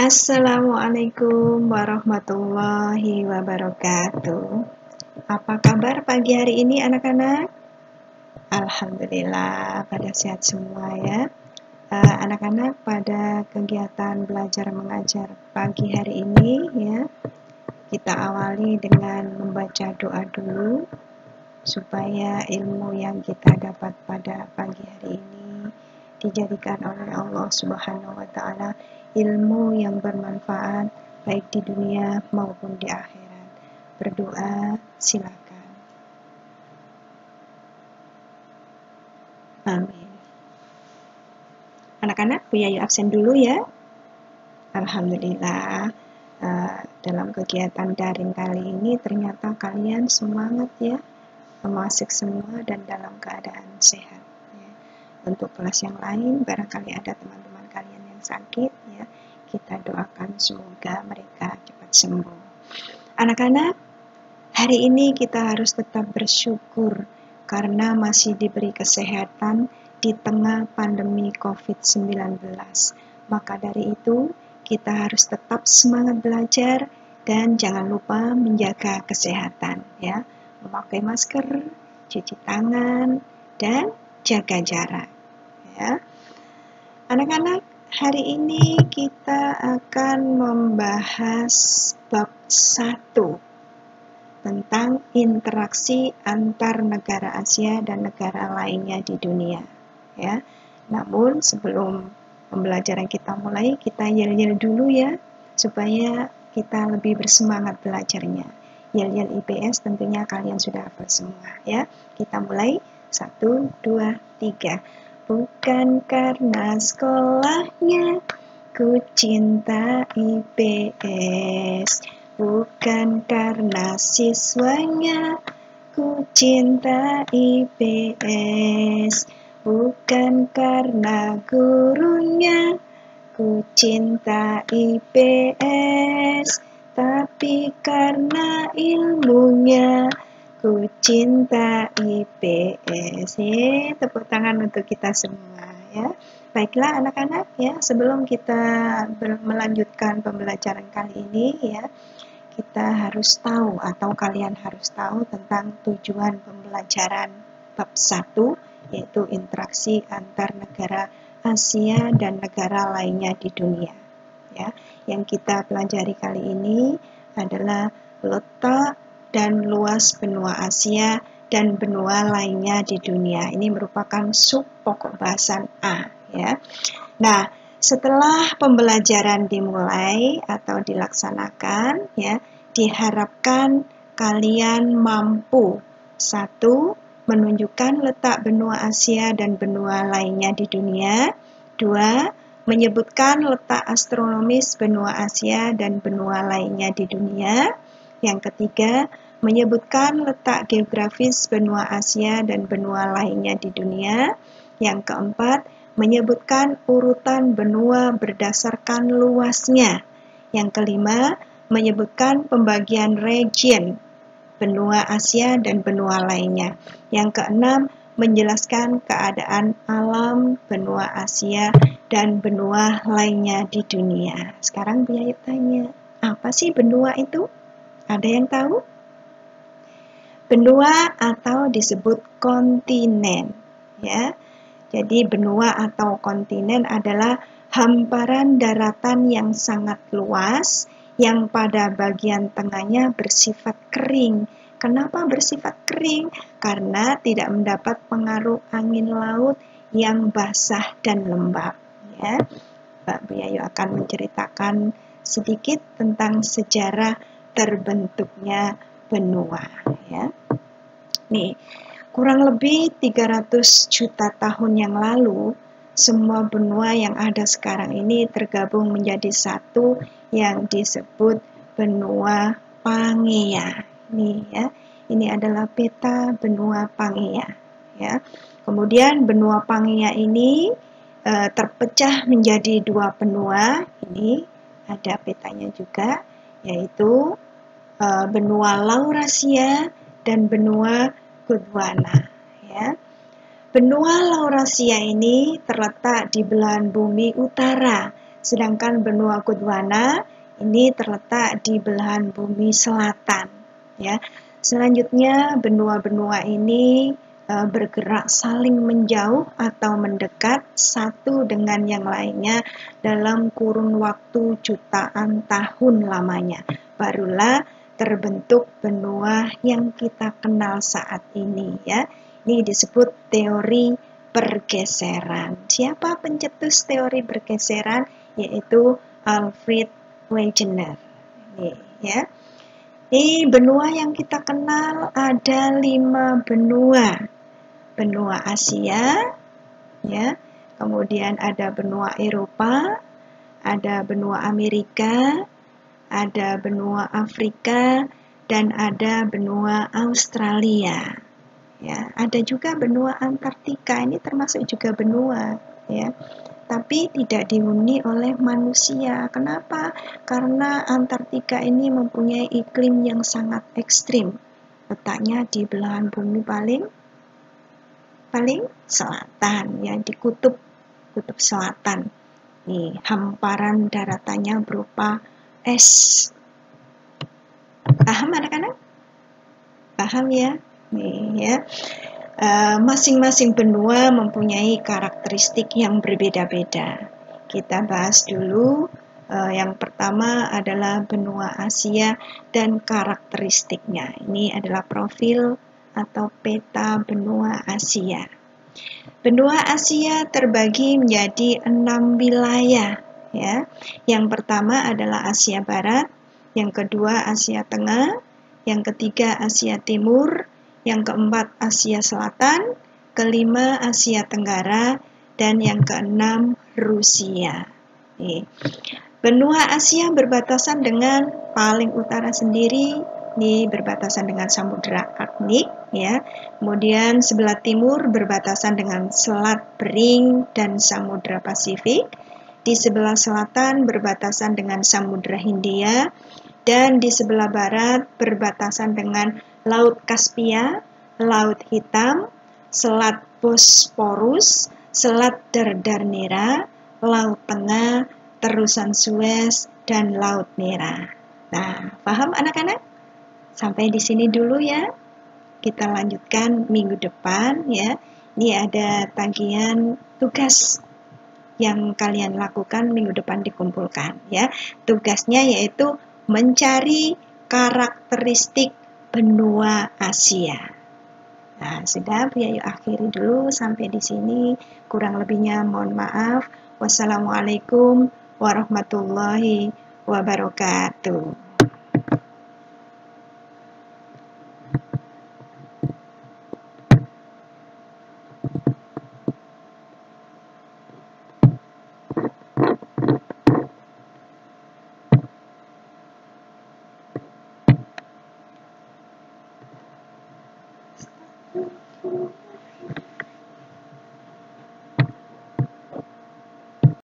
Assalamualaikum warahmatullahi wabarakatuh. Apa kabar pagi hari ini anak-anak? Alhamdulillah pada sehat semua ya. Anak-anak pada kegiatan belajar mengajar pagi hari ini ya, kita awali dengan membaca doa dulu supaya ilmu yang kita dapat pada pagi hari ini dijadikan oleh Allah Subhanahu wa taala ilmu yang bermanfaat baik di dunia maupun di akhirat. Berdoa silakan. Amin. Anak-anak, Bu Yayu absen dulu ya. Alhamdulillah, dalam kegiatan daring kali ini ternyata kalian semangat ya, masuk semua dan dalam keadaan sehat. Ya. Untuk kelas yang lain, barangkali ada teman-teman kalian yang sakit ya, kita doakan semoga mereka cepat sembuh. Anak-anak, hari ini kita harus tetap bersyukur karena masih diberi kesehatan di tengah pandemi COVID-19. Maka dari itu, kita harus tetap semangat belajar dan jangan lupa menjaga kesehatan ya. Memakai masker, cuci tangan, dan jaga jarak ya. Anak-anak, hari ini kita akan membahas bab 1 tentang interaksi antar negara Asia dan negara lainnya di dunia ya. Namun sebelum pembelajaran kita mulai, kita yel-yel dulu ya supaya kita lebih bersemangat belajarnya. Yel-yel IPS tentunya kalian sudah hafal semua ya. Kita mulai 1, 2, 3. Bukan karena sekolahnya ku cinta IPS, bukan karena siswanya ku cinta IPS, bukan karena gurunya ku cinta IPS, tapi karena ilmunya ku cinta IPS. Tepuk tangan untuk kita semua ya. Baiklah anak-anak ya, sebelum kita melanjutkan pembelajaran kali ini ya, kita harus tahu atau kalian harus tahu tentang tujuan pembelajaran bab 1, yaitu interaksi antar negara Asia dan negara lainnya di dunia. Ya, yang kita pelajari kali ini adalah letak dan luas benua Asia dan benua lainnya di dunia. Ini merupakan sub pokok bahasan A ya. Nah, setelah pembelajaran dimulai atau dilaksanakan ya, diharapkan kalian mampu 1. Menunjukkan letak benua Asia dan benua lainnya di dunia. 2. Menyebutkan letak astronomis benua Asia dan benua lainnya di dunia. Yang ketiga, menyebutkan letak geografis benua Asia dan benua lainnya di dunia. Yang keempat, menyebutkan urutan benua berdasarkan luasnya. Yang kelima, menyebutkan pembagian region benua Asia dan benua lainnya. Yang keenam, menjelaskan keadaan alam benua Asia dan benua lainnya di dunia. Sekarang Bu Yayu tanya, apa sih benua itu? Ada yang tahu? Benua atau disebut kontinen ya. Jadi benua atau kontinen adalah hamparan daratan yang sangat luas yang pada bagian tengahnya bersifat kering. Kenapa bersifat kering? Karena tidak mendapat pengaruh angin laut yang basah dan lembab ya. Bu Yayu akan menceritakan sedikit tentang sejarah terbentuknya benua ya. Nih, kurang lebih 300 juta tahun yang lalu, semua benua yang ada sekarang ini tergabung menjadi satu yang disebut benua Pangea. Nih ya, ini adalah peta benua Pangea ya. Kemudian benua Pangea ini terpecah menjadi 2 benua. Ini ada petanya juga, yaitu benua Laurasia dan benua Gondwana ya. Benua Laurasia ini terletak di belahan bumi utara Sedangkan benua Gondwana ini terletak di belahan bumi selatan, ya. Selanjutnya benua-benua ini bergerak saling menjauh atau mendekat satu dengan yang lainnya dalam kurun waktu jutaan tahun lamanya. Barulah terbentuk benua yang kita kenal saat ini, ya. Ini disebut teori pergeseran. Siapa pencetus teori pergeseran? Yaitu Alfred Wegener. Ini, ya. Di benua yang kita kenal ada 5 benua. Benua Asia, ya. Kemudian ada benua Eropa, ada benua Amerika, ada benua Afrika, dan ada benua Australia. Ya, ada juga benua Antartika, ini termasuk juga benua, ya. Tapi tidak dihuni oleh manusia. Kenapa? Karena Antartika ini mempunyai iklim yang sangat ekstrim. Letaknya di belahan bumi paling selatan, ya, di kutub selatan. Nih, hamparan daratannya berupa es. Paham anak-anak? Paham ya? Nih, ya. Masing-masing benua mempunyai karakteristik yang berbeda-beda. Kita bahas dulu. Yang pertama adalah benua Asia dan karakteristiknya. Ini adalah profil atau peta benua Asia. Benua Asia terbagi menjadi 6 wilayah, ya. Yang pertama adalah Asia Barat, yang kedua Asia Tengah, yang ketiga Asia Timur, yang keempat Asia Selatan, kelima Asia Tenggara, dan yang keenam Rusia. Benua Asia berbatasan dengan paling utara sendiri, ini berbatasan dengan Samudra Arktik, ya. Kemudian sebelah timur berbatasan dengan Selat Bering dan Samudra Pasifik. Di sebelah selatan berbatasan dengan Samudra Hindia, dan di sebelah barat berbatasan dengan Laut Kaspia, Laut Hitam, Selat Bosporus, Selat Dardanella, Laut Tengah, Terusan Suez, dan Laut Merah. Nah, paham anak-anak? Sampai di sini dulu ya. Kita lanjutkan minggu depan ya. Ini ada tagihan tugas yang kalian lakukan minggu depan dikumpulkan ya. Tugasnya yaitu mencari karakteristik benua Asia. Nah, sudah, yuk akhiri dulu sampai di sini. Kurang lebihnya mohon maaf. Wassalamualaikum warahmatullahi wabarakatuh.